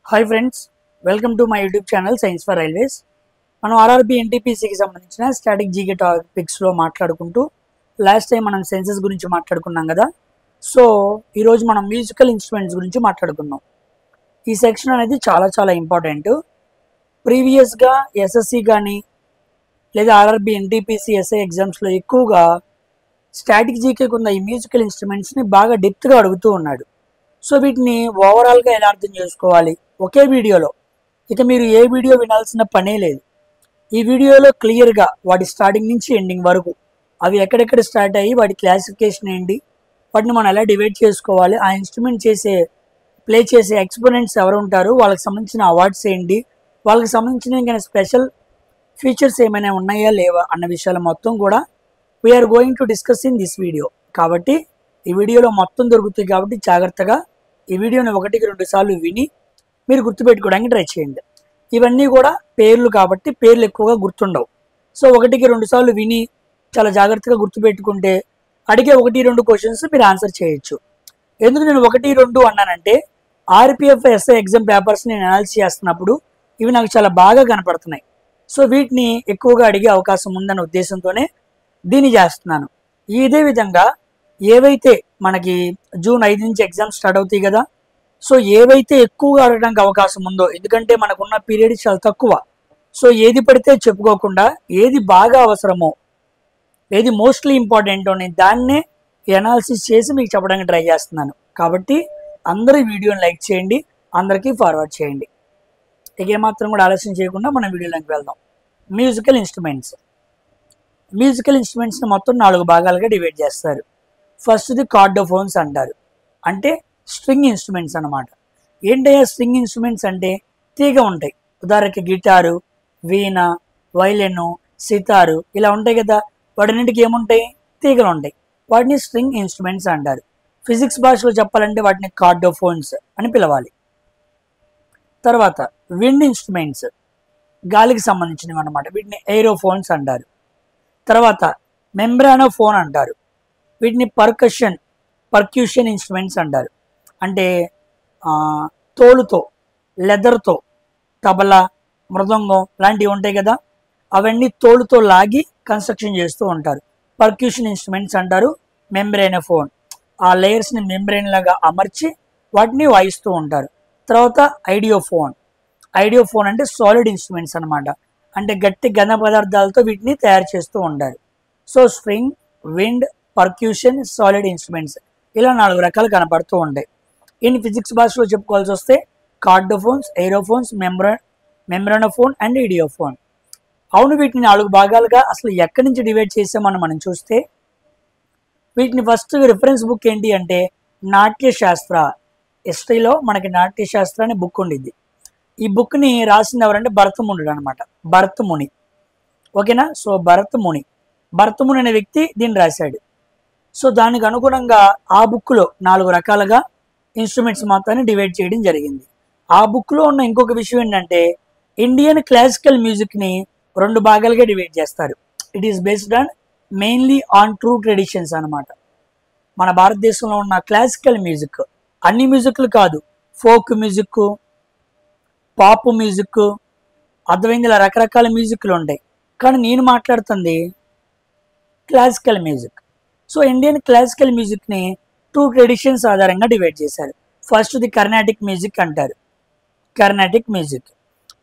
Hi friends, welcome to my YouTube channel science for railways. మనం RRB ఎన్టీపీసీకి సంబంధించిన static GK టాపిక్స్లో మాట్లాడుకుంటూ last time మనం senses గురించి మాట్లాడుకున్నాం కదా. సో ఈరోజు మనం మ్యూజికల్ ఇన్స్ట్రుమెంట్స్ గురించి మాట్లాడుకుందాం. ఈ సెక్షన్ అనేది చాలా చాలా ఇంపార్టెంట్. ప్రీవియస్గా ఎస్ఎస్సి కానీ లేదా ఆర్ఆర్బీ ఎన్టీపీసీ ఎస్ఐ ఎగ్జామ్స్లో ఎక్కువగా స్టాటిక్ జీకేకి ఉన్న ఈ మ్యూజికల్ ఇన్స్ట్రుమెంట్స్ని బాగా డెప్త్గా అడుగుతూ ఉన్నాడు. సో వీటిని ఓవరాల్గా ఎలా అర్థం చేసుకోవాలి ఒకే వీడియోలో, ఇక మీరు ఏ వీడియో వినాల్సిన పనే లేదు. ఈ వీడియోలో క్లియర్గా వాటి స్టార్టింగ్ నుంచి ఎండింగ్ వరకు అవి ఎక్కడెక్కడ స్టార్ట్ అయ్యి వాటి క్లాసిఫికేషన్ ఏంటి, వాటిని మనం ఎలా డివైడ్ చేసుకోవాలి, ఆ ఇన్స్ట్రుమెంట్ ప్లే చేసే ఎక్స్పోనెంట్స్ ఎవరు ఉంటారు, వాళ్ళకి సంబంధించిన అవార్డ్స్ ఏంటి, వాళ్ళకి సంబంధించిన ఇంకా స్పెషల్ ఫీచర్స్ ఏమైనా ఉన్నాయా లేవా అన్న విషయాలు మొత్తం కూడా we are going to discuss in this video. కాబట్టి ఈ వీడియోలో మొత్తం దొరుకుతాయి కాబట్టి జాగ్రత్తగా ఈ వీడియోని 1-2 సార్లు విని మీరు గుర్తుపెట్టుకోవడానికి ట్రై చేయండి. ఇవన్నీ కూడా పేర్లు కాబట్టి పేర్లు ఎక్కువగా గుర్తుండవు. సో 1-2 సార్లు విని చాలా జాగ్రత్తగా గుర్తుపెట్టుకుంటే అడిగే 1-2 క్వశ్చన్స్ మీరు ఆన్సర్ చేయొచ్చు. ఎందుకు నేను 1-2 అన్నానంటే ఆర్పిఎఫ్ ఎస్ఐ ఎగ్జామ్ పేపర్స్ నేను అనాలిసిస్ చేస్తున్నప్పుడు ఇవి నాకు చాలా బాగా కనపడుతున్నాయి. సో వీటిని ఎక్కువగా అడిగే అవకాశం ఉందన్న ఉద్దేశంతోనే దీన్ని చేస్తున్నాను. ఇదే విధంగా ఏవైతే మనకి జూన్ 5 నుంచి ఎగ్జామ్స్ స్టార్ట్ అవుతాయి కదా, సో ఏవైతే ఎక్కువగా అడగడానికి అవకాశం ఉందో, ఎందుకంటే మనకున్న పీరియడ్ చాలా తక్కువ. సో ఏది పడితే చెప్పుకోకుండా ఏది బాగా అవసరమో, ఏది మోస్ట్లీ ఇంపార్టెంట్ అని దాన్నే ఎనాలిసిస్ చేసి మీకు చెప్పడానికి ట్రై చేస్తున్నాను. కాబట్టి అందరూ వీడియోని లైక్ చేయండి, అందరికీ ఫార్వర్డ్ చేయండి. ఇక ఏమాత్రం కూడా ఆలస్యం చేయకుండా మనం వీడియోలోకి వెళ్దాం. మ్యూజికల్ ఇన్స్ట్రుమెంట్స్ని మొత్తం 4 భాగాలుగా డివైడ్ చేస్తారు. ఫస్ట్ది కార్డోఫోన్స్ అంటారు, అంటే స్ట్రింగ్ ఇన్స్ట్రుమెంట్స్ అన్నమాట. ఏంటయ్యా స్ట్రింగ్ ఇన్స్ట్రుమెంట్స్ అంటే? తీగ ఉంటాయి. ఉదాహరణకి గిటారు, వీణ, వైలిన్, సితారు ఇలా ఉంటాయి కదా, వాటిన్నింటికి ఏముంటాయి? తీగలు ఉంటాయి. వాటిని స్ట్రింగ్ ఇన్స్ట్రుమెంట్స్ అంటారు. ఫిజిక్స్ భాషలో చెప్పాలంటే వాటిని కార్డోఫోన్స్ అని పిలవాలి. తర్వాత విండ్ ఇన్స్ట్రుమెంట్స్, గాలికి సంబంధించినవి అన్నమాట, వీటిని ఎయిరోఫోన్స్ అంటారు. తర్వాత మెంబ్రానోఫోన్ అంటారు, వీటిని పర్క్యూషన్ ఇన్స్ట్రుమెంట్స్ అంటారు. అంటే తోలుతో, లెదర్తో, తబలా, మృదంగం లాంటివి ఉంటాయి కదా, అవన్నీ తోలుతో లాగి కన్స్ట్రక్షన్ చేస్తూ ఉంటారు. పర్క్యూషన్ ఇన్స్ట్రుమెంట్స్ అంటారు. మెంబ్రేనోఫోన్, ఆ లేయర్స్ని మెంబ్రెయిన్ లాగా అమర్చి వాటిని వాయిస్తూ ఉంటారు. తర్వాత ఐడియోఫోన్ అంటే సాలిడ్ ఇన్స్ట్రుమెంట్స్ అనమాట, అంటే గట్టి ఘన పదార్థాలతో వీటిని తయారు చేస్తూ ఉంటారు. So string, wind, percussion, solid instruments ఇలా 4 రకాలు కనపడుతూ ఉంటాయి. ఇన్ ఫిజిక్స్ భాషలో చెప్పుకోవాల్సి వస్తే కార్డోఫోన్స్, ఎయిరోఫోన్స్, మెంబ్రానోఫోన్ అండ్ ఐడియోఫోన్. అవును, వీటిని 4 భాగాలుగా అసలు ఎక్కడి నుంచి డివైడ్ చేసామని మనం చూస్తే, వీటిని ఫస్ట్ రిఫరెన్స్ బుక్ ఏంటి అంటే నాట్యశాస్త్ర. హిస్టరీలో మనకి నాట్యశాస్త్ర అనే బుక్ ఉండిద్ది. ఈ బుక్ని రాసింది ఎవరంటే భరతమునుడు అనమాట, భరతముని. ఓకేనా? సో భరతముని అనే వ్యక్తి దీన్ని రాశాడు. సో దానికి అనుగుణంగా ఆ బుక్లో 4 రకాలుగా ఇన్స్ట్రుమెంట్స్ మొత్తాన్ని డివైడ్ చేయడం జరిగింది. ఆ బుక్లో ఉన్న ఇంకొక విషయం ఏంటంటే ఇండియన్ క్లాసికల్ మ్యూజిక్ని 2 భాగాలుగా డివైడ్ చేస్తారు. It is based on mainly on true traditions అనమాట. మన భారతదేశంలో ఉన్న క్లాసికల్ మ్యూజిక్, అన్ని మ్యూజిక్లు కాదు, ఫోక్ మ్యూజిక్, పాప్ మ్యూజిక్, అర్థమైంది, ఇలా రకరకాల మ్యూజిక్లు ఉంటాయి. కానీ నేను మాట్లాడుతుంది classical music. So Indian classical మ్యూజిక్ని 2 ట్రెడిషన్స్ ఆధారంగా డివైడ్ చేశారు. ఫస్ట్ది కర్ణాటిక్ మ్యూజిక్ అంటారు. Carnatic music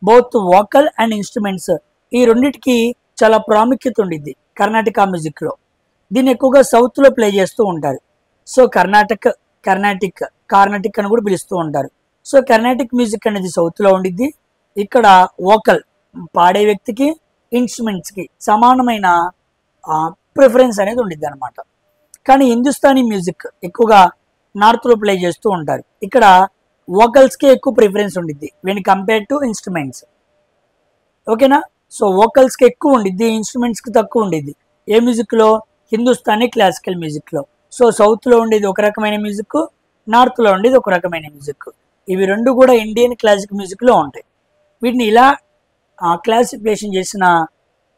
both vocal and instruments, ఈ రెండింటికి చాలా ప్రాముఖ్యత ఉండిద్ది కర్ణాటక మ్యూజిక్లో. దీన్ని ఎక్కువగా సౌత్లో ప్లే చేస్తూ ఉంటారు. సో కార్నాటిక్ అని కూడా పిలుస్తూ ఉంటారు. సో కర్ణాటిక్ మ్యూజిక్ అనేది సౌత్లో ఉండిద్ది. ఇక్కడ వోకల్ పాడే వ్యక్తికి, ఇన్స్ట్రుమెంట్స్కి సమానమైన ప్రిఫరెన్స్ అనేది ఉండిద్ది అనమాట. కానీ హిందుస్థానీ మ్యూజిక్ ఎక్కువగా నార్త్లో ప్లే చేస్తూ ఉంటారు. ఇక్కడ వోకల్స్కి ఎక్కువ ప్రిఫరెన్స్ ఉండిద్ది వెన్ కంపేర్ టు ఇన్స్ట్రుమెంట్స్. ఓకేనా? సో వోకల్స్కి ఎక్కువ ఉండిద్ది, ఇన్స్ట్రుమెంట్స్కి తక్కువ ఉండిద్ది. ఏ మ్యూజిక్లో? హిందుస్థానీ క్లాసికల్ మ్యూజిక్లో. సో సౌత్లో ఉండేది ఒక రకమైన మ్యూజిక్, నార్త్లో ఉండేది ఒక రకమైన మ్యూజిక్. ఇవి 2 కూడా ఇండియన్ క్లాసిక్ మ్యూజిక్లో ఉంటాయి. వీటిని ఇలా క్లాసిఫికేషన్ చేసిన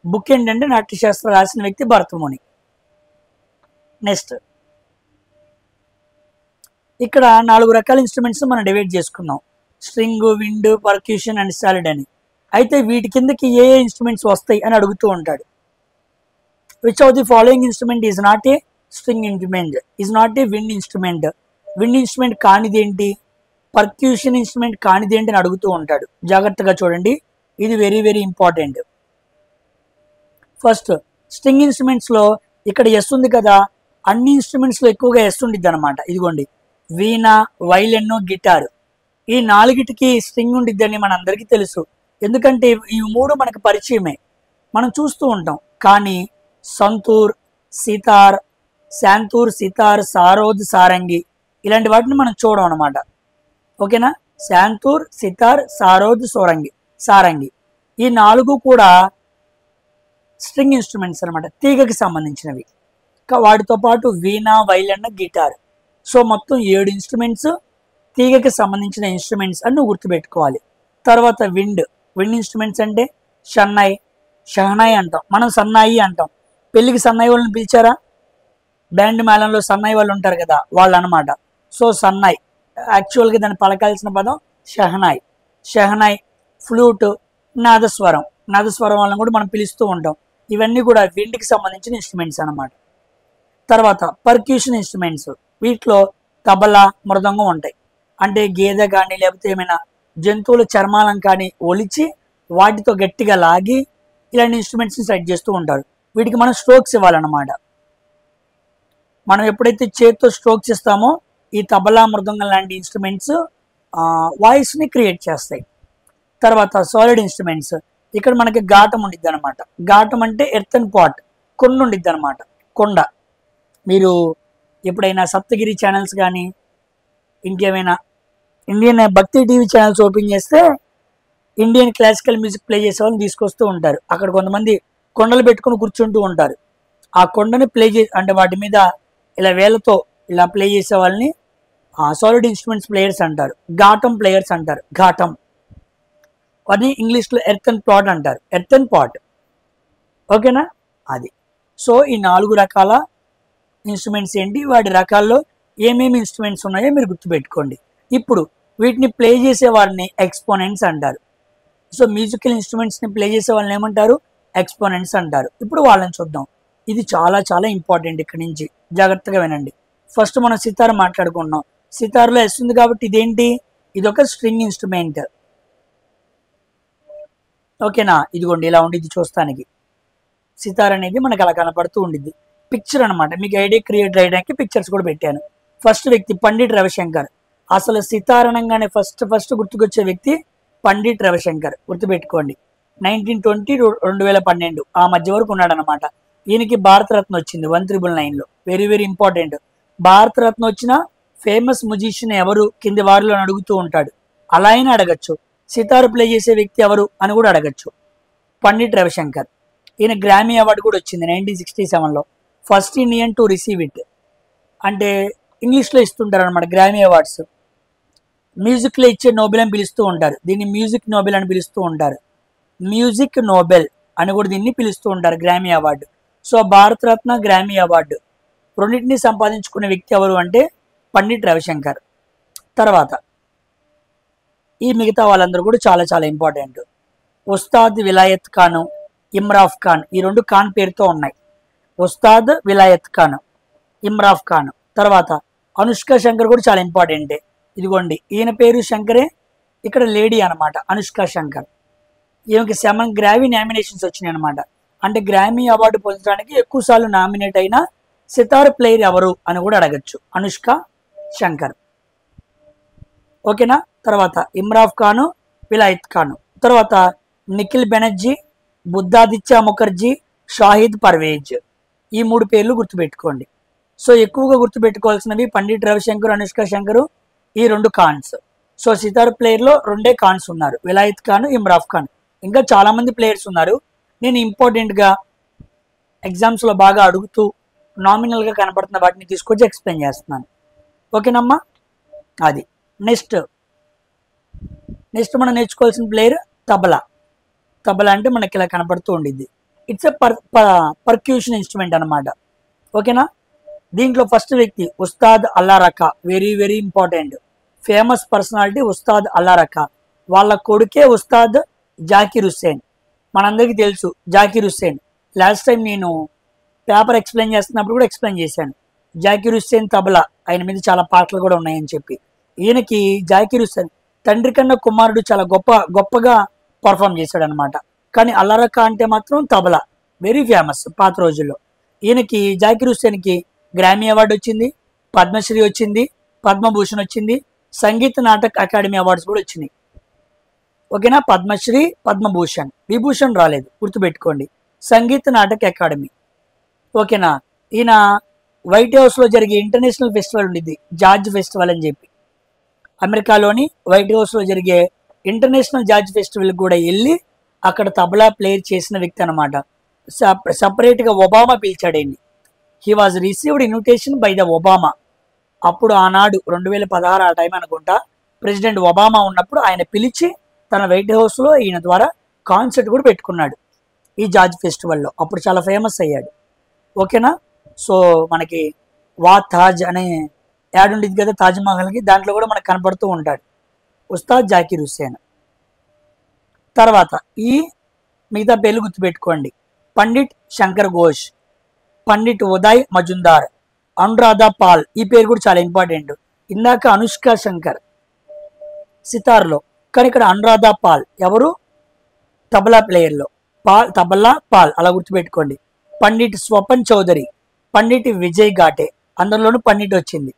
బుక్ ఏంటంటే నాట్యశాస్త్ర రాసిన వ్యక్తి భరతముని. నెక్స్ట్ ఇక్కడ 4 రకాల ఇన్స్ట్రుమెంట్స్ మనం డివైడ్ చేసుకున్నాం. String, wind, percussion and solid అని. అయితే వీటి కిందకి ఏ ఏ ఇన్స్ట్రుమెంట్స్ వస్తాయి అని అడుగుతూ ఉంటాడు. Which of the following instrument is not a string instrument, is not a wind instrument. Wind instrument కానిది ఏంటి, పర్క్యూషన్ ఇన్స్ట్రుమెంట్ కానిది ఏంటి అని అడుగుతూ ఉంటాడు. జాగ్రత్తగా చూడండి, ఇది very very important. First string instruments లో ఇక్కడ ఎస్ ఉంది కదా, అన్ని ఇన్స్ట్రుమెంట్స్ లో ఎక్కువగా ఎస్ ఉండిద్ది అనమాట. ఇదిగోండి, వీణ, వైలిన్, గిటార్, ఈ నాలుగిటికి స్ట్రింగ్ ఉండిద్దని మన అందరికీ తెలుసు. ఎందుకంటే ఈ మూడు మనకు పరిచయమే, మనం చూస్తూ ఉంటాం. కానీ సంతూర్, సితార్, శాంతూర్, సితార్, సారోద్, సారంగి ఇలాంటి వాటిని మనం చూడం అనమాట. ఓకేనా, శాంతూర్, సితార్, సారోద్, సారంగి ఈ నాలుగు కూడా స్ట్రింగ్ ఇన్స్ట్రుమెంట్స్ అనమాట, తీగకి సంబంధించినవి. వాటితో పాటు వీణ, వైలిన్, గిటార్. సో మొత్తం 7 ఇన్స్ట్రుమెంట్స్ తీగకి సంబంధించిన ఇన్స్ట్రుమెంట్స్ అని నువ్వు గుర్తుపెట్టుకోవాలి. తర్వాత విండ్ ఇన్స్ట్రుమెంట్స్ అంటే షహనాయి అంటాం, మనం సన్నాయి అంటాం. పెళ్ళికి సన్నాయి వాళ్ళని పిలిచారా, బ్యాండ్ మేళంలో సన్నాయి వాళ్ళు ఉంటారు కదా, వాళ్ళు అనమాట. సో సన్నాయి యాక్చువల్గా దాన్ని పలకాల్సిన పదం షహనాయి. ఫ్లూట్, నాదస్వరం వాళ్ళని కూడా మనం పిలుస్తూ ఉంటాం. ఇవన్నీ కూడా విండ్కి సంబంధించిన ఇన్స్ట్రుమెంట్స్ అనమాట. తర్వాత పర్క్యూషన్ ఇన్స్ట్రుమెంట్స్, వీటిలో తబలా, మృదంగం ఉంటాయి. అంటే గేదె కానీ లేకపోతే ఏమైనా జంతువుల చర్మాలను కానీ ఒలిచి వాటితో గట్టిగా లాగి ఇలాంటి ఇన్స్ట్రుమెంట్స్ని సెట్ చేస్తూ ఉంటారు. వీటికి మనం స్ట్రోక్స్ ఇవ్వాలన్నమాట. మనం ఎప్పుడైతే చేతితో స్ట్రోక్స్ ఇస్తామో ఈ తబలా, మృదంగం లాంటి ఇన్స్ట్రుమెంట్స్ వాయిస్ని క్రియేట్ చేస్తాయి. తర్వాత సాలిడ్ ఇన్స్ట్రుమెంట్స్, ఇక్కడ మనకి ఘాటం ఉండిద్ది అనమాట. ఘాటం అంటే ఎర్తన్ పాట్, కొండ ఉండిద్ది అనమాట. కొండ, మీరు ఎప్పుడైనా సప్తగిరి ఛానల్స్ కానీ ఇంకేమైనా ఇండియన్ భక్తి టీవీ ఛానల్స్ ఓపెన్ చేస్తే ఇండియన్ క్లాసికల్ మ్యూజిక్ ప్లే చేసే వాళ్ళని తీసుకొస్తూ ఉంటారు. అక్కడ కొంతమంది కొండలు పెట్టుకుని కూర్చుంటూ ఉంటారు. ఆ కొండని ప్లే అంటే వాటి మీద ఇలా వేళ్ళతో ఇలా ప్లే చేసే వాళ్ళని సాలిడ్ ఇన్స్ట్రుమెంట్స్ ప్లేయర్స్ అంటారు, ఘాటం ప్లేయర్స్ అంటారు. ఘాటం వాటిని ఇంగ్లీష్లో ఎర్తన్ పాట్ అంటారు, ఎర్తన్ పాట్. ఓకేనా, అది. సో ఈ 4 రకాల ఇన్స్ట్రుమెంట్స్ ఏంటి, వాటి రకాల్లో ఏమేమి ఇన్స్ట్రుమెంట్స్ ఉన్నాయో మీరు గుర్తుపెట్టుకోండి. ఇప్పుడు వీటిని ప్లే చేసే వారిని ఎక్స్పోనెంట్స్ అంటారు. సో మ్యూజికల్ ఇన్స్ట్రుమెంట్స్ని ప్లే చేసే వాళ్ళని ఏమంటారు, ఎక్స్పోనెంట్స్ అంటారు. ఇప్పుడు వాళ్ళని చూద్దాం. ఇది చాలా చాలా ఇంపార్టెంట్, ఇక్కడ నుంచి జాగ్రత్తగా వినండి. ఫస్ట్ మనం సితార్ మాట్లాడుకున్నాం. సితార్లో ఎస్ ఉంది కాబట్టి ఇదేంటి, ఇది ఒక స్ట్రింగ్ ఇన్స్ట్రుమెంట్. ఓకేనా, ఇదిగోండి ఇలా ఉండిద్ది చూస్తానికి. సితార్ అనేది మనకు అలా కనపడుతూ ఉండిద్ది. పిక్చర్ అనమాట, మీకు ఐడియా క్రియేట్ చేయడానికి పిక్చర్స్ కూడా పెట్టాను. ఫస్ట్ వ్యక్తి పండిట్ రవిశంకర్. అసలు సితార్ అనగానే ఫస్ట్ గుర్తుకొచ్చే వ్యక్తి పండిట్ రవిశంకర్, గుర్తుపెట్టుకోండి. 1920 2012 ఆ మధ్య వరకు ఉన్నాడనమాట. ఈయనకి భారతరత్న వచ్చింది 1999లో. Very very important. భారతరత్న వచ్చిన ఫేమస్ మ్యూజిషియన్ ఎవరు కింది వారిలో అడుగుతూ ఉంటాడు. అలా అయినా అడగచ్చు. సితార్ ప్లే చేసే వ్యక్తి ఎవరు అని కూడా అడగచ్చు. పండిట్ రవిశంకర్. ఈయన గ్రామీ అవార్డు కూడా వచ్చింది 1967లో. First Indian to receive it. అంటే ఇంగ్లీష్లో ఇస్తుంటారు అనమాట గ్రామీ అవార్డ్స్. మ్యూజిక్లో ఇచ్చే నోబెల్ అని పిలుస్తూ ఉంటారు, దీన్ని మ్యూజిక్ నోబెల్ అని పిలుస్తూ ఉంటారు. మ్యూజిక్ నోబెల్ అని కూడా దీన్ని పిలుస్తూ ఉంటారు, గ్రామీ అవార్డు. సో భారతరత్న, గ్రామీ అవార్డు రెండింటినీ సంపాదించుకునే వ్యక్తి ఎవరు అంటే పండిట్ రవిశంకర్. తర్వాత ఈ మిగతా వాళ్ళందరూ కూడా చాలా చాలా ఇంపార్టెంట్. ఉస్తాద్ విలాయత్ ఖాన్, ఇమ్రాఫ్ ఖాన్, ఈ 2 ఖాన్ పేరుతో ఉన్నాయి. ఉస్తాద్ విలాయత్ ఖాన్, ఇమ్రాఫ్ ఖాన్. తర్వాత అనుష్క శంకర్ కూడా చాలా ఇంపార్టెంటే. ఇదిగోండి ఈయన పేరు శంకరే, ఇక్కడ లేడీ అనమాట అనుష్క శంకర్. ఈమెకి 7 గ్రామీ నామినేషన్స్ వచ్చినాయి అనమాట. అంటే గ్రామీ అవార్డు పొందడానికి ఎక్కువ సార్లు నామినేట్ అయిన సితార్ ప్లేయర్ ఎవరు అని కూడా అడగచ్చు, అనుష్క శంకర్. ఓకేనా. తర్వాత ఇమ్రాఫ్ ఖాన్, విలాయత్ ఖాన్. తర్వాత నిఖిల్ బెనర్జీ, బుద్ధాదిత్య ముఖర్జీ, షాహిద్ పర్వేజ్. ఈ 3 పేర్లు గుర్తుపెట్టుకోండి. సో ఎక్కువగా గుర్తుపెట్టుకోవాల్సినవి పండిట్ రవిశంకర్, అనుష్క శంకర్, ఈ 2 ఖాన్స్. సో సితార్ ప్లేయర్లో 2 ఖాన్స్ ఉన్నారు, విలాయత్ ఖాన్, ఇమ్రాఫ్ ఖాన్. ఇంకా చాలా మంది ప్లేయర్స్ ఉన్నారు. నేను ఇంపార్టెంట్గా ఎగ్జామ్స్లో బాగా అడుగుతూ నామినల్గా కనపడుతున్న వాటిని తీసుకొచ్చి ఎక్స్ప్లెయిన్ చేస్తున్నాను. ఓకేనమ్మా, అది. నెక్స్ట్ మనం నేర్చుకోవాల్సిన ప్లేయర్ తబలా. తబలా అంటే మనకి ఇలా కనపడుతూ ఉండిద్ది. ఇట్స్ ఎ పర్క్యూషన్ ఇన్స్ట్రుమెంట్ అనమాట. ఓకేనా. దీంట్లో ఫస్ట్ వ్యక్తి Ustad Alla Rakha, very very important. Famous personality Ustad Allarakha, వాళ్ళ కొడుకే ఉస్తాద్ జాకిర్ హుస్సేన్. మనందరికీ తెలుసు జాకిర్ హుస్సేన్. లాస్ట్ టైం నేను పేపర్ ఎక్స్ప్లెయిన్ చేస్తున్నప్పుడు కూడా ఎక్స్ప్లెయిన్ చేశాను. జాకిర్ హుస్సేన్ తబలా, ఆయన మీద చాలా పాటలు కూడా ఉన్నాయని చెప్పి. ఈయనకి జాకిర్ హుస్సేన్ తండ్రి కన్నా కుమారుడు చాలా గొప్పగా పర్ఫామ్ చేశాడు అనమాట. కానీ అల్లారఖా అంటే మాత్రం తబలా వెరీ ఫేమస్ పాత రోజుల్లో. ఈయనకి జాకిర్ హుస్సేన్కి గ్రామీ అవార్డు వచ్చింది, పద్మశ్రీ వచ్చింది, పద్మభూషణ్ వచ్చింది, సంగీత నాటక్ అకాడమీ అవార్డ్స్ కూడా వచ్చినాయి. ఓకేనా, పద్మశ్రీ, పద్మభూషణ్, విభూషణ్ రాలేదు, గుర్తుపెట్టుకోండి. సంగీత నాటక్ అకాడమీ. ఓకేనా, ఈయన వైట్ హౌస్లో జరిగే ఇంటర్నేషనల్ ఫెస్టివల్ ఉండిద్ది, జార్జ్ ఫెస్టివల్ అని చెప్పి. అమెరికాలోని వైట్ హౌస్లో జరిగే ఇంటర్నేషనల్ జార్జ్ ఫెస్టివల్ కూడా వెళ్ళి అక్కడ తబలా ప్లేయర్ చేసిన వ్యక్తి అనమాట. సపరేట్గా ఒబామా పిలిచాడండి. He was received invitation by the Obama. అప్పుడు ఆనాడు 2016 ఆ టైం అనుకుంటా, ప్రెసిడెంట్ ఒబామా ఉన్నప్పుడు ఆయన పిలిచి తన వైట్ హౌస్లో ఈయన ద్వారా కాన్సర్ట్ కూడా పెట్టుకున్నాడు ఈ జార్జ్ ఫెస్టివల్లో. అప్పుడు చాలా ఫేమస్ అయ్యాడు. ఓకేనా, సో మనకి వా తాజ్ అనే యాడ్ ఉండేది కదా తాజ్మహల్కి, దాంట్లో కూడా మనకు కనపడుతూ ఉంటాడు ఉస్తాద్ జాకిర్ హుస్సేన్. తర్వాత ఈ మిగతా పేర్లు గుర్తుపెట్టుకోండి. పండిట్ శంకర్ ఘోష్, పండిట్ ఉదయ్ మజుందార్, అనురాధా పాల్, ఈ పేరు కూడా చాలా ఇంపార్టెంట్. ఇందాక అనుష్క శంకర్ సితార్లో, కానీ ఇక్కడ అనురాధా పాల్ ఎవరు, తబలా ప్లేయర్లో. తబలా పాల్ అలా గుర్తుపెట్టుకోండి. పండిట్ స్వపన్ చౌదరి, పండిట్ విజయ్ ఘాటే, అందరిలోనూ పండిట్ వచ్చింది.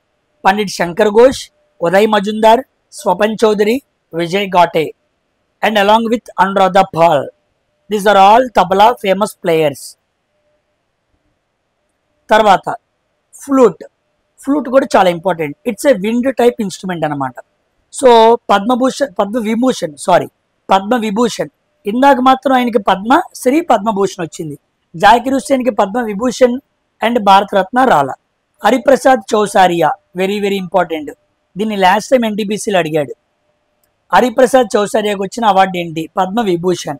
Pandit Shankar Ghosh, Uday Mazumdar, Swapan Chaudhuri, Vijay Ghate and along with Anuradha Pal. These are all tabla famous players. తర్వాత ఫ్లూట్. ఫ్లూట్ కూడా చాలా important. It's a wind type instrument అనమాట. సో పద్మవిభూషణ్ ఇందాక మాత్రం ఆయనకి పద్మశ్రీ, పద్మభూషణ్ వచ్చింది. జాకిర్ హుస్సేన్కి పద్మవిభూషణ్ అండ్ భారతరత్న రాలా. Hariprasad Chaurasia very very important. దీన్ని లాస్ట్ టైం ఎన్టీపీసీలో అడిగాడు. హరిప్రసాద్ చౌసారియాకి వచ్చిన అవార్డు ఏంటి, పద్మవిభూషణ్.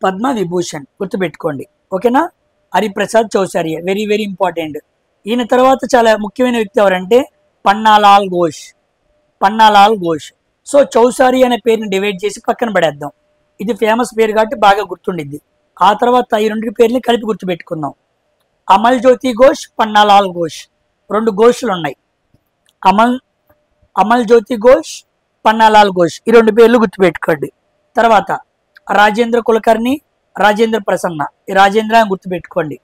పద్మవిభూషణ్ గుర్తుపెట్టుకోండి. ఓకేనా, Hariprasad Chaurasia very very important. ఈయన తర్వాత చాలా ముఖ్యమైన వ్యక్తి ఎవరంటే పన్నాలాల్ ఘోష్. పన్నాలాల్ ఘోష్. సో చౌసారి అనే పేరుని డివైడ్ చేసి పక్కన పడేద్దాం. ఇది ఫేమస్ పేరు కాబట్టి బాగా గుర్తుండిద్ది. ఆ తర్వాత ఈ రెండు పేర్లని కలిపి గుర్తుపెట్టుకుందాం. అమల్ జ్యోతి ఘోష్, పన్నాలాల్ ఘోష్, రెండు ఘోష్లు ఉన్నాయి. అమల్ జ్యోతి ఘోష్, పన్నాలాల్ ఘోష్, ఈ రెండు పేర్లు గుర్తుపెట్టుకోండి. తర్వాత రాజేంద్ర కులకర్ణి, రాజేంద్ర ప్రసన్న, ఈ రాజేంద్ర అని గుర్తుపెట్టుకోండి.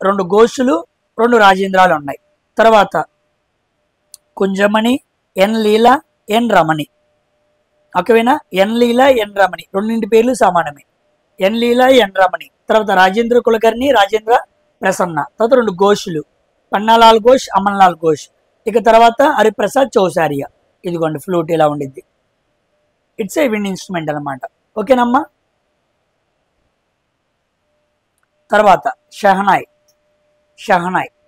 రెండు ఘోషులు, రెండు రాజేంద్రాలు ఉన్నాయి. తర్వాత కుంజమణి, ఎన్ లీల, ఎన్ రమణి. ఓకేనా, ఎన్ లీల, ఎన్ రమణి రెండింటి పేర్లు సమానమే. ఎన్ లీల, ఎన్ రమణి. తర్వాత రాజేంద్ర కులకర్ణి, రాజేంద్ర ప్రసన్న. తర్వాత రెండు ఘోషులు, పన్నాలాల్ ఘోష్, అమన్లాల్ ఘోష్. ఇక తర్వాత హరిప్రసాద్ చౌసారియా. ఇదిగోండి ఫ్లూట్ ఇలా ఉండిద్ది. ఇట్స్ ఏ విండ్ ఇన్స్ట్రుమెంట్ అనమాట. ఓకేనమ్మా. తర్వాత shehnai.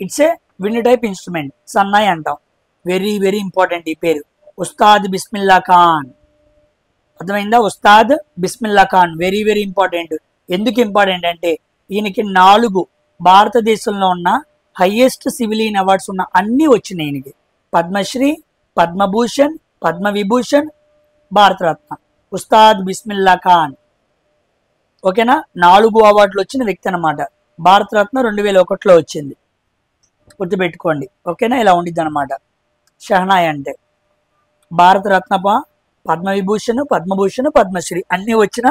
It's a wind type instrument, సన్నాయ్ అంటాం. వెరీ వెరీ ఇంపార్టెంట్ ఈ పేరు. ఉస్తాద్ బిస్మిల్లా ఖాన్. అర్థమైందా, Ustad Bismillah Khan very very important. ఎందుకు ఇంపార్టెంట్ అంటే ఈయనకి 4 భారతదేశంలో ఉన్న హైయెస్ట్ సివిలియన్ అవార్డ్స్ ఉన్న అన్నీ వచ్చినాయి ఈయనకి. పద్మశ్రీ, పద్మభూషణ్, పద్మవిభూషణ్, భారతరత్న. ఉస్తాద్ బిస్మిల్లా ఖాన్. ఓకేనా, 4 అవార్డులు వచ్చిన వ్యక్తి అనమాట. భారతరత్న 2001లో వచ్చింది, గుర్తుపెట్టుకోండి. ఓకేనా, ఇలా ఉండిద్ది అనమాట. షహనాయ్ అంటే భారతరత్న, పద్మవిభూషణ్, పద్మభూషణ్, పద్మశ్రీ అన్నీ వచ్చిన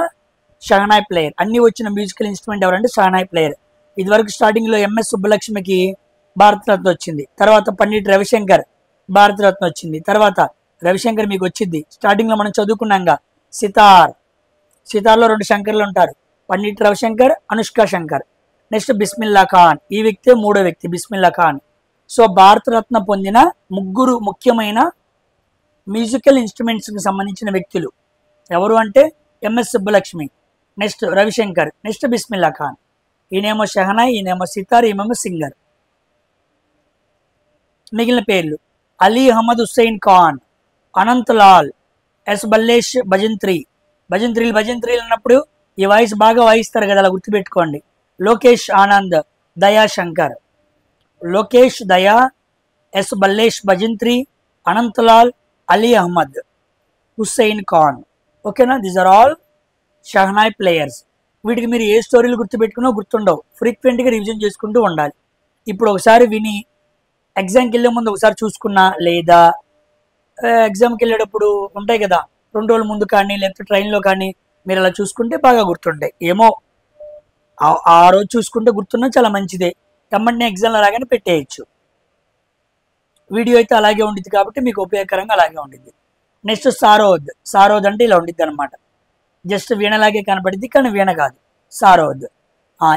షహనాయ్ ప్లేయర్. అన్నీ వచ్చిన మ్యూజికల్ ఇన్స్ట్రుమెంట్ ఎవరంటే షహనాయ్ ప్లేయర్. ఇదివరకు స్టార్టింగ్లో ఎంఎస్ సుబ్బలక్ష్మికి భారతరత్న వచ్చింది. తర్వాత పండిట్ రవిశంకర్ భారతరత్న వచ్చింది. తర్వాత రవిశంకర్ మీకు వచ్చింది. స్టార్టింగ్లో మనం చదువుకున్నాంగా సితార్లో 2 శంకర్లు ఉంటారు, పండిట్ రవిశంకర్, అనుష్క శంకర్. నెక్స్ట్ బిస్మిల్లా ఖాన్, ఈ వ్యక్తే 3వ వ్యక్తి బిస్మిల్లా ఖాన్. సో భారతరత్న పొందిన 3 ముఖ్యమైన మ్యూజికల్ ఇన్స్ట్రుమెంట్స్కి సంబంధించిన వ్యక్తులు ఎవరు అంటే MS Subbulakshmi, next Ravishankar, next Bismillah Khan. ఈయనేమో షహనాయ్, ఈయనేమో సితార్, ఈయనేమో సింగర్. మిగిలిన పేర్లు అలీ అహ్మద్ హుస్సేన్ ఖాన్, అనంత్ లాల్, ఎస్ బల్లేష్ భజంత్రీలు అన్నప్పుడు ఈ వాయిస్ బాగా వాయిస్తారు కదా, అలా గుర్తుపెట్టుకోండి. లోకేష్ ఆనంద్, దయా శంకర్. లోకేష్, దయా, ఎస్ బల్లేష్ భజంత్రి, అనంత్ లాల్, అలీ అహ్మద్, హుస్సైన్ ఖాన్. ఓకేనా, these are all shehnai players. వీటికి మీరు ఏ స్టోరీలు గుర్తుపెట్టుకున్నా గుర్తుండవు, ఫ్రీక్వెంట్గా రివిజన్ చేసుకుంటూ ఉండాలి. ఇప్పుడు ఒకసారి విని ఎగ్జామ్కి వెళ్ళే ముందు ఒకసారి చూసుకున్నా, లేదా ఎగ్జామ్కి వెళ్ళేటప్పుడు ఉంటాయి కదా 2 రోజుల ముందు కానీ లేకపోతే ట్రైన్లో కానీ మీరు అలా చూసుకుంటే బాగా గుర్తుంటాయి. ఏమో ఆ రోజు చూసుకుంటే గుర్తున్నా చాలా మంచిదే, కమ్మంటే ఎగ్జామ్లో రాగానే పెట్టేయచ్చు. వీడియో అయితే అలాగే ఉండిద్ది కాబట్టి మీకు ఉపయోగకరంగా అలాగే ఉండిద్ది. నెక్స్ట్ సారోద్. సారోద్ అంటే ఇలా ఉండిద్ది అనమాట, జస్ట్ వీణలాగే కనపడింది కానీ వీణ కాదు, సారోద్.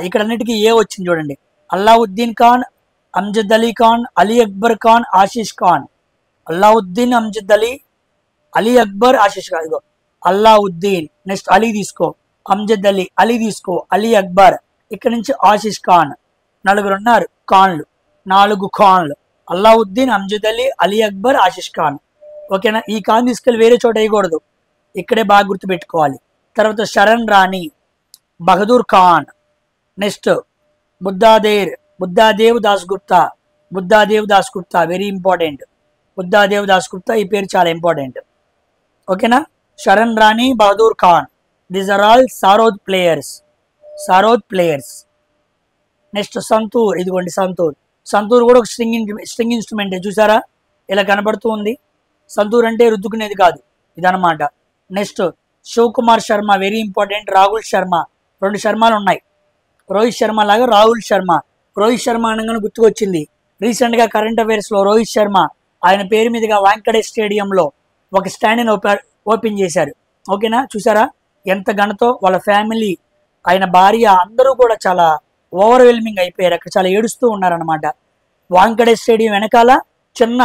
ఇక్కడ అన్నిటికీ ఏ వచ్చింది చూడండి, అల్లావుద్దీన్ ఖాన్, అమ్జద్ అలీ ఖాన్, అలీ అక్బర్ ఖాన్, ఆశీష్ ఖాన్. అల్లావుద్దీన్, అమ్జద్ అలీ, అలీ అక్బర్, ఆశీష్ ఖాన్. ఇగో అల్లావుద్దీన్, నెక్స్ట్ అలీ తీసుకో, అమ్జద్ అలీ, అలీ తీసుకో, అలీ అక్బర్, ఇక్కడ నుంచి ఆశీష్ ఖాన్. 4 ఉన్నారు ఖాన్లు, 4 ఖాన్లు, అల్లావుద్దీన్, అమ్జద్ అలీ, అలీ అక్బర్, ఆశీష్ ఖాన్. ఓకేనా, ఈ ఖాన్ తీసుకెళ్ళి వేరే చోట వేయకూడదు, ఇక్కడే బాగా గుర్తుపెట్టుకోవాలి. తర్వాత Sharan Rani, Bahadur Khan, next Buddhadev Dasgupta. Buddhadev Dasgupta very important, Buddhadev Dasgupta ఈ పేరు చాలా ఇంపార్టెంట్. ఓకేనా, Sharan Rani, Bahadur Khan, these are all sarod players. Sarod players. Next santoor. ఇదిగోండి సంతూర్. సంతూర్ కూడా ఒక స్ట్రింగ్ ఇన్స్ట్రుమెంటే, చూసారా ఇలా కనబడుతూ ఉంది. సంతూర్ అంటే రుద్దుకునేది కాదు, ఇదనమాట. Next Shiv Kumar Sharma very important. Rahul Sharma, 2 శర్మలు ఉన్నాయి, రోహిత్ శర్మ లాగా రాహుల్ శర్మ. రోహిత్ శర్మ అనగానే గుర్తుకొచ్చింది, రీసెంట్గా కరెంట్ అఫైర్స్లో రోహిత్ శర్మ ఆయన పేరు మీదుగా వాంకడే స్టేడియంలో ఒక స్టాండ్ని ఓపెన్ చేశారు. ఓకేనా, చూసారా ఎంత ఘనతో, వాళ్ళ ఫ్యామిలీ, ఆయన భార్య అందరూ కూడా చాలా ఓవర్వెల్మింగ్ అయిపోయారు, అక్కడ చాలా ఏడుస్తూ ఉన్నారనమాట. వాంకడే స్టేడియం వెనకాల చిన్న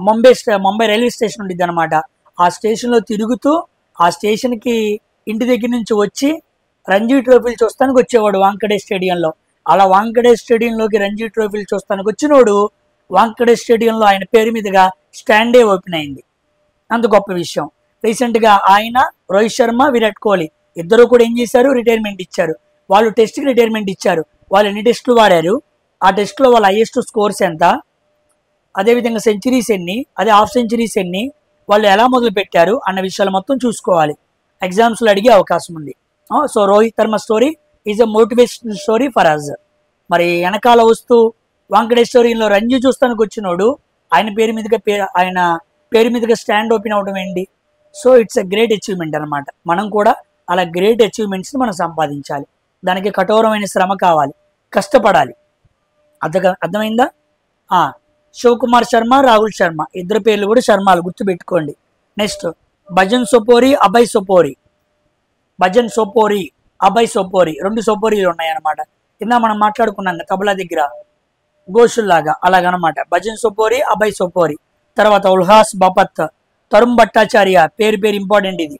ముంబై రైల్వే స్టేషన్ ఉండిద్ది అనమాట. ఆ స్టేషన్లో తిరుగుతూ ఆ స్టేషన్కి ఇంటి దగ్గర నుంచి వచ్చి రంజీ ట్రోఫీలు చూస్తానికి వచ్చేవాడు వాంకడే స్టేడియంలో. అలా వాంకడే స్టేడియంలోకి రంజీ ట్రోఫీలు చూస్తానికి వచ్చినోడు వాంకడే స్టేడియంలో ఆయన పేరు మీదుగా స్టాండే ఓపెన్ అయింది. అంత గొప్ప విషయం. రీసెంట్గా ఆయన, రోహిత్ శర్మ, విరాట్ కోహ్లీ ఇద్దరు కూడా ఏం చేశారు, రిటైర్మెంట్ ఇచ్చారు. వాళ్ళు టెస్ట్కి రిటైర్మెంట్ ఇచ్చారు. వాళ్ళు ఎన్ని టెస్టులు వాడారు, ఆ టెస్ట్లో వాళ్ళ హైయెస్ట్ స్కోర్స్ ఎంత, అదేవిధంగా సెంచరీస్ ఎన్ని, అదే హాఫ్ సెంచరీస్ ఎన్ని, వాళ్ళు ఎలా మొదలు పెట్టారు అన్న విషయాలు మొత్తం చూసుకోవాలి. ఎగ్జామ్స్లో అడిగే అవకాశం ఉంది. So Rohit Sharma story is a motivational story for us. మరి వెనకాల వస్తూ వాంకటేశ్వరిలో రంజీ చూస్తానికి వచ్చినోడు ఆయన పేరు మీదుగా స్టాండ్ ఓపెన్ అవడం ఏంటి. So it's a great achievement అనమాట. మనం కూడా అలా గ్రేట్ అచీవ్మెంట్స్ని మనం సంపాదించాలి. దానికి కఠోరమైన శ్రమ కావాలి, కష్టపడాలి. అర్థమైందా? శివ్ కుమార్ శర్మ, రాహుల్ శర్మ ఇద్దరు పేర్లు కూడా శర్మలు, గుర్తుపెట్టుకోండి. నెక్స్ట్ భజన్ సోపోరి, అభయ్ సోపోరి. భజన్ సోపోరి, అభయ్ సోపోరి, 2 సోపోరీలు ఉన్నాయన్నమాట. కింద మనం మాట్లాడుకున్నాం తబలా దగ్గర గోషుల్లాగా, అలాగనమాట. భజన్ సోపోరి, అభయ్ సోపోరి. తర్వాత ఉల్హాస్ బాపత్, తరుణ్ భట్టాచార్య పేరు ఇంపార్టెంట్ ఇది,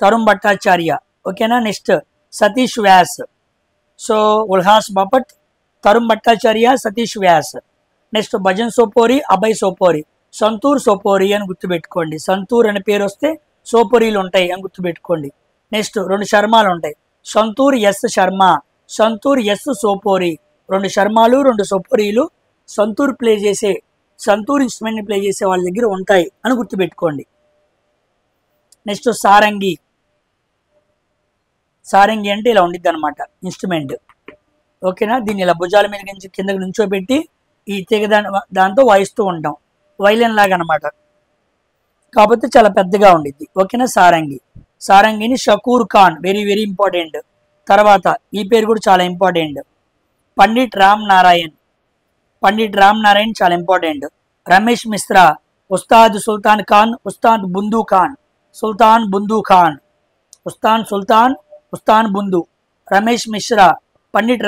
తరుణ్ భట్టాచార్య. ఓకేనా, next Satish Vyas. So Ulhas Bapat, Tarun Bhattacharya, Satish Vyas. Next Bhajan Sopori, Abhay Sopori. Santoor Sopori అని గుర్తుపెట్టుకోండి. సంతూర్ అనే పేరు వస్తే సోపోరీలు ఉంటాయి అని గుర్తుపెట్టుకోండి. నెక్స్ట్ 2 శర్మలు ఉంటాయి, సంతూర్ ఎస్ శర్మ, సంతూర్ ఎస్ సోపోరి. 2 శర్మలు, 2 సోపోరీలు సంతూర్ ఇన్స్ట్రుమెంట్ని ప్లే చేసే వాళ్ళ దగ్గర ఉంటాయి అని గుర్తుపెట్టుకోండి. నెక్స్ట్ సారంగి. సారంగి అంటే ఇలా ఉండిద్ది అనమాట ఇన్స్ట్రుమెంట్. ఓకేనా, దీన్ని ఇలా భుజాల మీద నుంచి కిందకి నుంచోబెట్టి ఈ తీగ దాంతో వాయిస్తూ ఉంటాం, వైలిన్ లాగా అనమాట, కాకపోతే చాలా పెద్దగా ఉండిద్ది. ఓకేనా, సారంగి. సారంగిని Shakoor Khan very very important. తర్వాత ఈ పేరు కూడా చాలా ఇంపార్టెంట్, పండిట్ రామ్ నారాయణ్. పండిట్ రామ్ నారాయణ్ చాలా important. Ramesh Mishra, Ustad Sultan Khan, Ustad Bundu Khan, Sultan Bundu Khan, Ustad Bundu. Ramesh Mishra, Pandit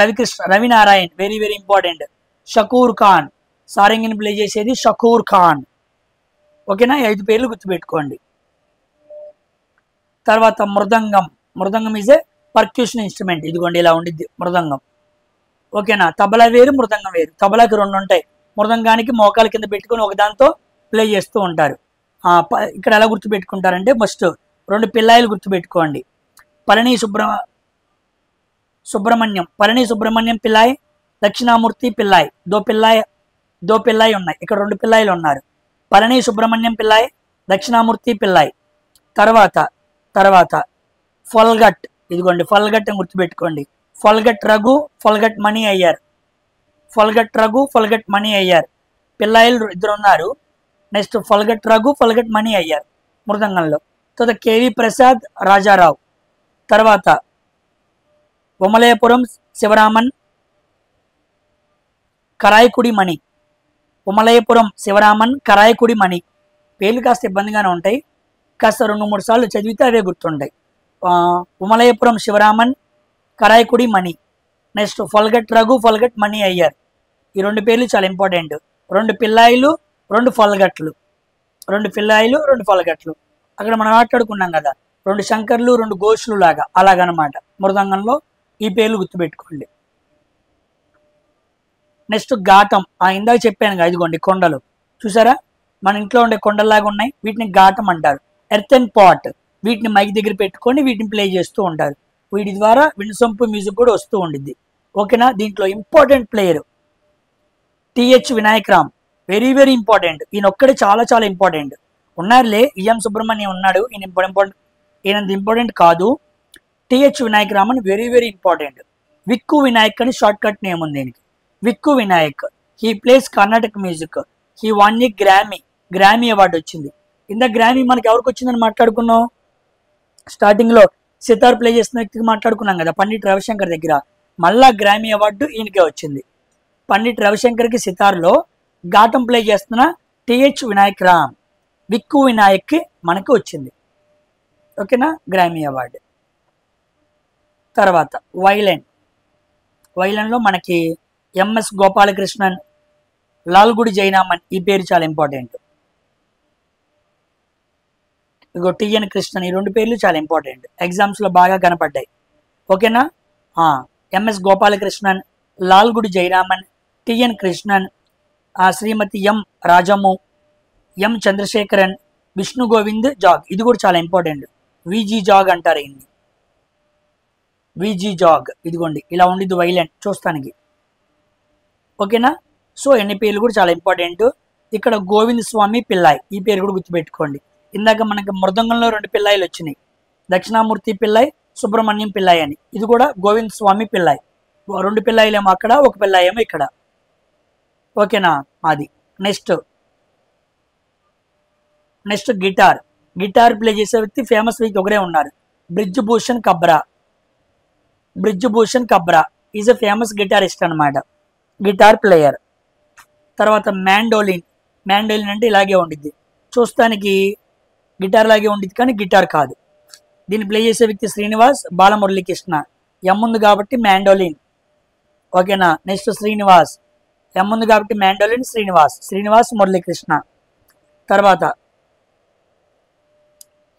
Ravinarayan very very important. Shakoor Khan, సారంగిని ప్లే చేసేది షకూర్ ఖాన్. ఓకేనా, 5 పేర్లు గుర్తుపెట్టుకోండి. తర్వాత mridangam. Mridangam is a percussion instrument. ఇదిగోండి ఇలా ఉండిద్ది మృదంగం. ఓకేనా, తబలా వేరు, మృదంగం వేరు. తబలాకి 2 ఉంటాయి, మృదంగానికి మోకాల కింద పెట్టుకొని ఒకదాంతో ప్లే చేస్తూ ఉంటారు. ఇక్కడ ఎలా గుర్తుపెట్టుకుంటారంటే ఫస్ట్ 2 పిల్లాయిలు గుర్తుపెట్టుకోండి. పళని సుబ్రహ్మణ్యం పిల్లాయ్, దక్షిణామూర్తి పిల్లాయ్, 2 పిల్లాయ్ దో పిల్లాయి ఉన్నాయి, ఇక్కడ 2 పిల్లాయిలు ఉన్నారు. పళని సుబ్రహ్మణ్యం పిల్లాయి, దక్షిణామూర్తి పిల్లాయి. తర్వాత తర్వాత ఫల్గట్, ఇదిగోండి ఫల్గట్ అని గుర్తుపెట్టుకోండి. ఫల్గట్ రఘు, ఫల్గట్ మణి అయ్యారు. ఫల్గట్ రఘు, ఫల్గట్ మణి అయ్యారు పిల్లాయిలు 2 ఉన్నారు. నెక్స్ట్ ఫల్గట్ రఘు, ఫల్గట్ మణి అయ్యారు మృదంగంలో. తర్వాత కేవి ప్రసాద్, రాజారావు. తర్వాత ఉమలయపురం శివరామన్, కరాయకుడి మణి. ఉమలయపురం శివరామన్, కరాయకుడి మణి. పేర్లు కాస్త ఇబ్బందిగానే ఉంటాయి, కాస్త 2-3 సార్లు చదివితే అవే గుర్తుంటాయి. ఉమలయపురం శివరామన్, కరాయకుడి మణి. నెక్స్ట్ ఫల్గట్ రఘు, ఫల్గట్ మణి అయ్యారు. ఈ 2 పేర్లు చాలా ఇంపార్టెంట్. 2 పిల్లాయిలు, 2 ఫల్గట్లు. 2 పిల్లాయిలు, 2 ఫల్గట్లు. అక్కడ మనం మాట్లాడుకున్నాం కదా, 2 శంకర్లు, 2 ఘోషులు లాగా, అలాగనమాట. మృదంగంలో ఈ పేర్లు గుర్తుపెట్టుకోండి. నెక్స్ట్ ఘాటం, ఇందాక చెప్పాను కదా, ఇదిగోండి కొండలు చూసారా, మన ఇంట్లో ఉండే కొండల్లాగా ఉన్నాయి, వీటిని ఘాటం అంటారు. ఎర్త్ పాట్, వీటిని మైక్ దగ్గర పెట్టుకొని వీటిని ప్లే చేస్తూ ఉంటారు. వీటి ద్వారా వినసొంపు మ్యూజిక్ కూడా వస్తూ ఉండిద్ది. ఓకేనా. దీంట్లో important player T H Vinayak Ram, very very important. ఈయన ఒక్కడే చాలా చాలా ఇంపార్టెంట్. ఉన్నారులే, ఈఎం సుబ్రహ్మణ్యం ఉన్నాడు, ఈయనంత ఇంపార్టెంట్ కాదు. T H Vinayak Raman very very important. Vikku Vinayak అని షార్ట్ కట్ నేమ్ ఉంది దీనికి. Vikku Vinayak, he plays Karnataka music. He won a Grammy award వచ్చింది. ఇంత గ్రామీ మనకి ఎవరికి వచ్చిందని మాట్లాడుకున్నాం, స్టార్టింగ్ లో సితార్ ప్లే చేసిన వ్యక్తికి మాట్లాడుకున్నాం కదా, పండిట్ రవిశంకర్ దగ్గర. మళ్ళా గ్రామీ అవార్డు ఈయనకే వచ్చింది. పండిట్ రవిశంకర్కి సితార్లో, ఘాటం ప్లే చేస్తున్న టిహెచ్ వినాయక్ రామ్, విక్కు వినాయక్కి మనకి వచ్చింది. ఓకేనా, గ్రామీ అవార్డు. తర్వాత వైలన్లో మనకి ఎంఎస్ గోపాలకృష్ణన్, లాల్గుడి జైనామన్, ఈ పేరు చాలా ఇంపార్టెంట్. ఇగో టిఎన్ కృష్ణన్, ఈ 2 పేర్లు చాలా ఇంపార్టెంట్, ఎగ్జామ్స్లో బాగా కనపడ్డాయి. ఓకేనా. ఎంఎస్ గోపాలకృష్ణన్, లాల్గుడి జైరామన్, టిఎన్ కృష్ణన్, శ్రీమతి ఎం రాజమ్ము, ఎం చంద్రశేఖరన్, విష్ణు గోవింద్ జాగ్, ఇది కూడా చాలా ఇంపార్టెంట్. విజీ జాగ్ అంటారు ఇన్ని, విజీ జాగ్. ఇదిగోండి ఇలా ఉండిద్ది వైలెన్ చూస్తానికి. ఓకేనా. సో ఎన్ని పేర్లు కూడా చాలా ఇంపార్టెంట్. ఇక్కడ గోవింద్ స్వామి పిల్లాయ్, ఈ పేరు కూడా గుర్తుపెట్టుకోండి. ఇందాక మనకి మృదంగంలో 2 పిల్లాయిలు వచ్చినాయి, దక్షిణామూర్తి పిల్లాయ్, సుబ్రహ్మణ్యం పిల్లాయ్ అని. ఇది కూడా గోవింద్ స్వామి పిల్లాయ్. 2 పిల్లాయిలేమో అక్కడ, 1 పిల్లాయి ఏమో ఇక్కడ. ఓకేనా. అది నెక్స్ట్ గిటార్ ప్లే చేసే వ్యక్తి ఫేమస్ వ్యక్తి ఒకరే ఉన్నారు, Brij Bhushan కబ్రా is a famous guitarist అనమాట, గిటార్ ప్లేయర్. తర్వాత మ్యాండోలిన్ అంటే ఇలాగే ఉండిద్ది, చూస్తానికి గిటార్ లాగే ఉండిద్ది కానీ గిటార్ కాదు. దీన్ని ప్లే చేసే వ్యక్తి శ్రీనివాస్ బాలమురళీకృష్ణ, ఎం ఉంది కాబట్టి మ్యాండోలిన్. ఓకేనా. నెక్స్ట్ శ్రీనివాస్, ఎం ఉంది కాబట్టి మ్యాండోలిన్, శ్రీనివాస్ మురళీకృష్ణ. తర్వాత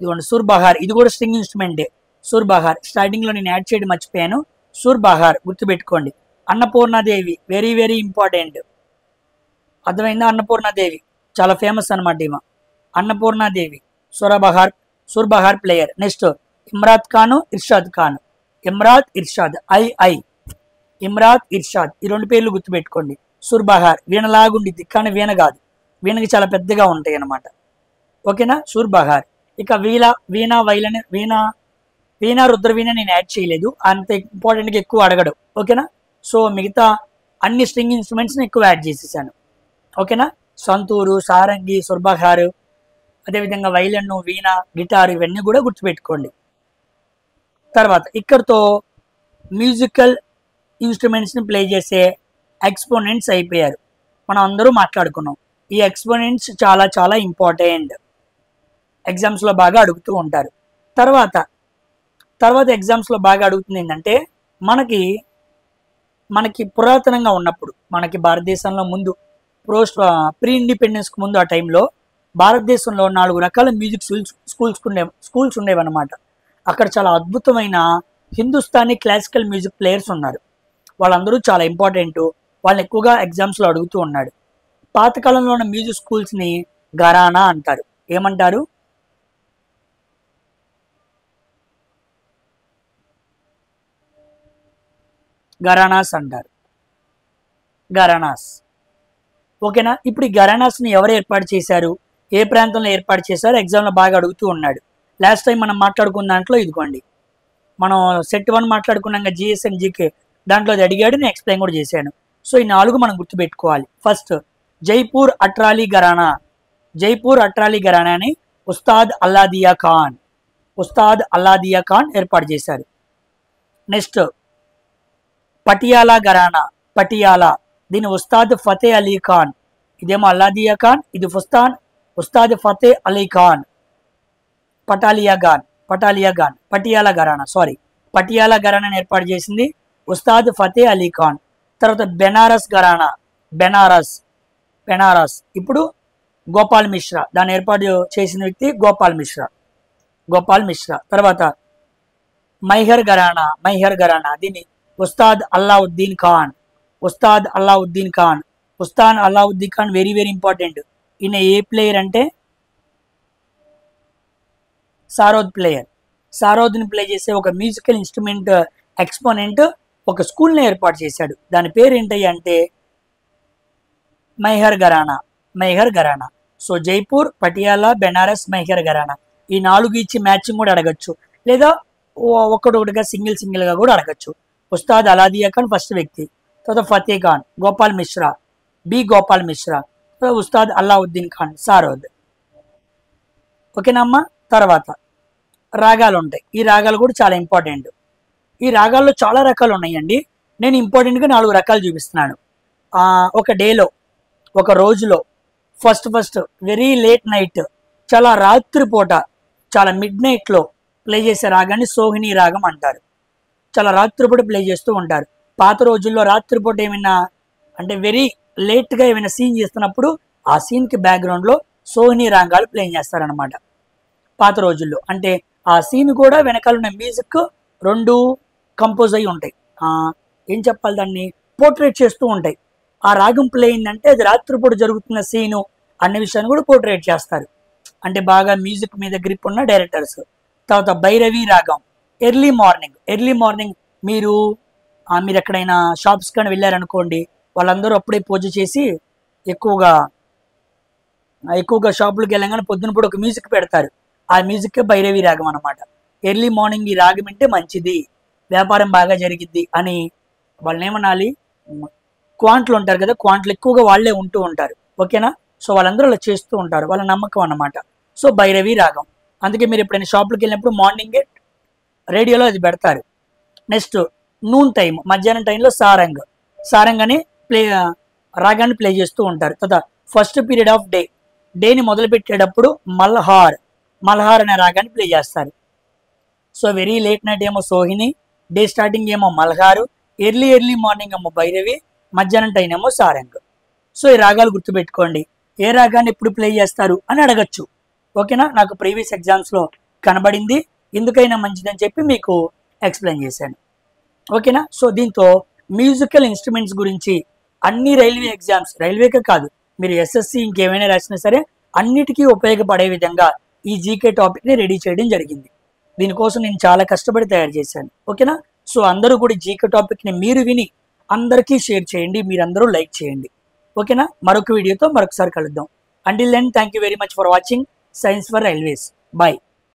ఇదిగోండి సూర్బహార్, ఇది కూడా స్ట్రింగ్ ఇన్స్ట్రుమెంటే. సూర్బహార్ స్టార్టింగ్ లో నేను యాడ్ చేయడం మర్చిపోయాను, సూర్బహార్ గుర్తుపెట్టుకోండి. Annapurna Devi, very very important. అర్థమైందా, అన్నపూర్ణాదేవి చాలా ఫేమస్ అనమాట ఈమె. అన్నపూర్ణాదేవి, సూర్బహార్ ప్లేయర్. నెక్స్ట్ ఇమ్రాత్ ఖాన్, ఇర్షాద్ ఖాన్, ఇమ్రాత్ ఇర్షాద్, ఇమ్రాత్ ఇర్షాద్, ఈ 2 పేర్లు గుర్తుపెట్టుకోండి. సూర్బహార్ వీణలాగుండిద్ది కానీ వీణ కాదు, వీణకి చాలా పెద్దగా ఉంటాయి అన్నమాట. ఓకేనా. సూర్బహార్. ఇక వీణ రుద్రవీణ నేను యాడ్ చేయలేదు, అంత ఇంపార్టెంట్గా ఎక్కువ అడగడు. ఓకేనా. సో మిగతా అన్ని స్ట్రింగ్ ఇన్స్ట్రుమెంట్స్ని ఎక్కువ యాడ్ చేసేసాను. ఓకేనా. సంతూరు, సారంగి, సుర్బహారు, అదేవిధంగా వైలన్ను, వీణ, గిటార్, ఇవన్నీ కూడా గుర్తుపెట్టుకోండి. తర్వాత ఇక్కడతో మ్యూజికల్ ఇన్స్ట్రుమెంట్స్ని ప్లే చేసే ఎక్స్పోనెంట్స్ అయిపోయారు. మనం అందరూ మాట్లాడుకున్నాం. ఈ ఎక్స్పోనెంట్స్ చాలా చాలా ఇంపార్టెంట్, ఎగ్జామ్స్లో బాగా అడుగుతూ ఉంటారు. తర్వాత ఎగ్జామ్స్లో బాగా అడుగుతుంది ఏంటంటే, మనకి పురాతనంగా ఉన్నప్పుడు, మనకి భారతదేశంలో ముందు ప్రీ ఇండిపెండెన్స్కి ముందు ఆ టైంలో భారతదేశంలో 4 రకాల మ్యూజిక్ స్కూల్స్ ఉండేవన్నమాట. అక్కడ చాలా అద్భుతమైన హిందుస్థానీ క్లాసికల్ మ్యూజిక్ ప్లేయర్స్ ఉన్నారు. వాళ్ళందరూ చాలా ఇంపార్టెంట్, వాళ్ళని ఎక్కువగా ఎగ్జామ్స్లో అడుగుతూ ఉన్నాడు. పాతకాలంలో ఉన్న మ్యూజిక్ స్కూల్స్ని ఘరానా అంటారు. ఏమంటారు? ఘరానాస్ అంటారు. ఘరానాస్. ఓకేనా. ఇప్పుడు ఈ ఘరానాస్ని ఎవరు ఏర్పాటు చేశారు, ఏ ప్రాంతంలో ఏర్పాటు చేశారు, ఎగ్జామ్లో బాగా అడుగుతూ ఉన్నాడు. లాస్ట్ టైం మనం మాట్లాడుకున్న దాంట్లో ఇదిగోండి, మనం సెట్ 1 మాట్లాడుకున్నాక జిఎస్ అండ్ జీకే, దాంట్లో అది అడిగాడు, నేను ఎక్స్ప్లెయిన్ కూడా చేశాను. సో ఈ 4 మనం గుర్తుపెట్టుకోవాలి. ఫస్ట్ జైపూర్ అట్రాలీ ఘరానా. జైపూర్ అట్రాలీ ఘరానాని ఉస్తాద్ అల్లాదియా ఖాన్ ఏర్పాటు చేశారు. నెక్స్ట్ పటియాలా ఘరానా, పటియాలా, దీని ఉస్తాద్ ఫతే అలీ ఖాన్. ఇదేమో అల్లాదియా ఖాన్, ఇది ఉస్తాద్ ఫతే అలీ ఖాన్. పటియాలా ఘరానాని ఏర్పాటు చేసింది ఉస్తాద్ ఫతే అలీ ఖాన్. తర్వాత బెనారస్ ఘరానా, బెనారస్ ఇప్పుడు గోపాల్ మిశ్రా, దాన్ని ఏర్పాటు చేసిన వ్యక్తి గోపాల్ మిశ్రా. తర్వాత మైహర్ ఘరానా, దీన్ని Ustad Allauddin Khan very very important. ఈయన ఏ ప్లేయర్ అంటే సారోద్ని ప్లే చేసే ఒక మ్యూజికల్ ఇన్స్ట్రుమెంట్ ఎక్స్పోనెంట్ ఒక స్కూల్ని ఏర్పాటు చేశాడు. దాని పేరు ఏంటి అంటే మైహర్ ఘరానా. సో జైపూర్, పటియాలా, బెనారస్, మైహర్ ఘరానా, ఈ 4 ఇచ్చి మ్యాచింగ్ కూడా అడగచ్చు, లేదా ఒక్కడొకటిగా సింగిల్గా కూడా అడగచ్చు. ఉస్తాద్ అల్లాదియా ఖాన్ ఫస్ట్ వ్యక్తి, తర్వాత ఫతే ఖాన్, గోపాల్ మిశ్రా, ఉస్తాద్ అల్లావుద్దీన్ ఖాన్, సారోద్. ఓకేనా అమ్మా. తర్వాత రాగాలు ఉంటాయి. ఈ రాగాలు కూడా చాలా ఇంపార్టెంట్. ఈ రాగాల్లో చాలా రకాలు ఉన్నాయండి. నేను ఇంపార్టెంట్గా 4 రకాలు చూపిస్తున్నాను. ఒక డేలో, ఒక రోజులో ఫస్ట్ వెరీ లేట్ నైట్, చాలా రాత్రిపూట, చాలా మిడ్ నైట్లో ప్లే చేసే రాగాన్ని సోహిని రాగం అంటారు. చాలా రాత్రిపూట ప్లే చేస్తూ ఉంటారు. పాత రోజుల్లో రాత్రిపూట ఏమైనా అంటే వెరీ లేట్గా ఏమైనా సీన్ చేస్తున్నప్పుడు ఆ సీన్కి బ్యాక్గ్రౌండ్లో సోహిని రాగాలు ప్లే చేస్తారనమాట. పాత రోజుల్లో అంటే ఆ సీన్ కూడా వెనకాల ఉన్న మ్యూజిక్ 2 కంపోజ్ అయి ఉంటాయి. ఏం చెప్పాలి, దాన్ని పోర్ట్రేట్ చేస్తూ ఉంటాయి. ఆ రాగం ప్లే అయిందంటే అది రాత్రిపూట జరుగుతున్న సీను అనే విషయాన్ని కూడా పోర్ట్రేట్ చేస్తారు. అంటే బాగా మ్యూజిక్ మీద గ్రిప్ ఉన్న డైరెక్టర్స్. తర్వాత భైరవి రాగం, ఎర్లీ మార్నింగ్ మీరు ఎక్కడైనా షాప్స్ కానీ వెళ్ళారనుకోండి, వాళ్ళందరూ అప్పుడే పూజ చేసి ఎక్కువగా షాపులకు వెళ్ళగానే పొద్దున పూట ఒక మ్యూజిక్ పెడతారు. ఆ మ్యూజిక్ భైరవి రాగం అనమాట. ఎర్లీ మార్నింగ్ ఈ రాగం అంటే మంచిది, వ్యాపారం బాగా జరిగిద్ది అని వాళ్ళని ఏమనాలి, క్వాంట్లు ఉంటారు కదా, క్వాంట్లు ఎక్కువగా వాళ్ళే ఉంటూ ఉంటారు. ఓకేనా. సో వాళ్ళందరూ అలా చేస్తూ ఉంటారు, వాళ్ళ నమ్మకం అన్నమాట. సో భైరవి రాగం. అందుకే మీరు ఎప్పుడైనా షాపులకు వెళ్ళినప్పుడు మార్నింగే రేడియోలో అది పెడతారు. నెక్స్ట్ నూన్ టైం, మధ్యాహ్నం టైంలో సారంగ్ అని రాగాన్ని ప్లే చేస్తూ ఉంటారు. తర్వాత ఫస్ట్ పీరియడ్ ఆఫ్ డేని మొదలు పెట్టేటప్పుడు మల్హార్ అనే రాగాన్ని ప్లే చేస్తారు. సో వెరీ లేట్ నైట్ ఏమో సోహిని, డే స్టార్టింగ్ ఏమో మల్హారు, ఎర్లీ మార్నింగ్ ఏమో భైరవి, మధ్యాహ్నం టైం ఏమో సారంగ్. సో ఈ రాగాలు గుర్తుపెట్టుకోండి. ఏ రాగాన్ని ఎప్పుడు ప్లే చేస్తారు అని అడగచ్చు. ఓకేనా. నాకు ప్రీవియస్ ఎగ్జామ్స్లో కనబడింది, ఎందుకైనా మంచిదని చెప్పి మీకు ఎక్స్ప్లెయిన్ చేశాను. ఓకేనా. సో దీంతో మ్యూజికల్ ఇన్స్ట్రుమెంట్స్ గురించి అన్ని రైల్వే ఎగ్జామ్స్, రైల్వేకే కాదు, మీరు ఎస్ఎస్సి ఇంకేమైనా రాసినా సరే అన్నిటికీ ఉపయోగపడే విధంగా ఈ జీకే టాపిక్ని రెడీ చేయడం జరిగింది. దీనికోసం నేను చాలా కష్టపడి తయారు చేశాను. ఓకేనా. సో అందరూ కూడా జీకే టాపిక్ని మీరు విని అందరికీ షేర్ చేయండి, మీరందరూ లైక్ చేయండి. ఓకేనా. మరొక వీడియోతో మరొకసారి కలుద్దాం. Until then thank you very much for watching science for railways. Bye.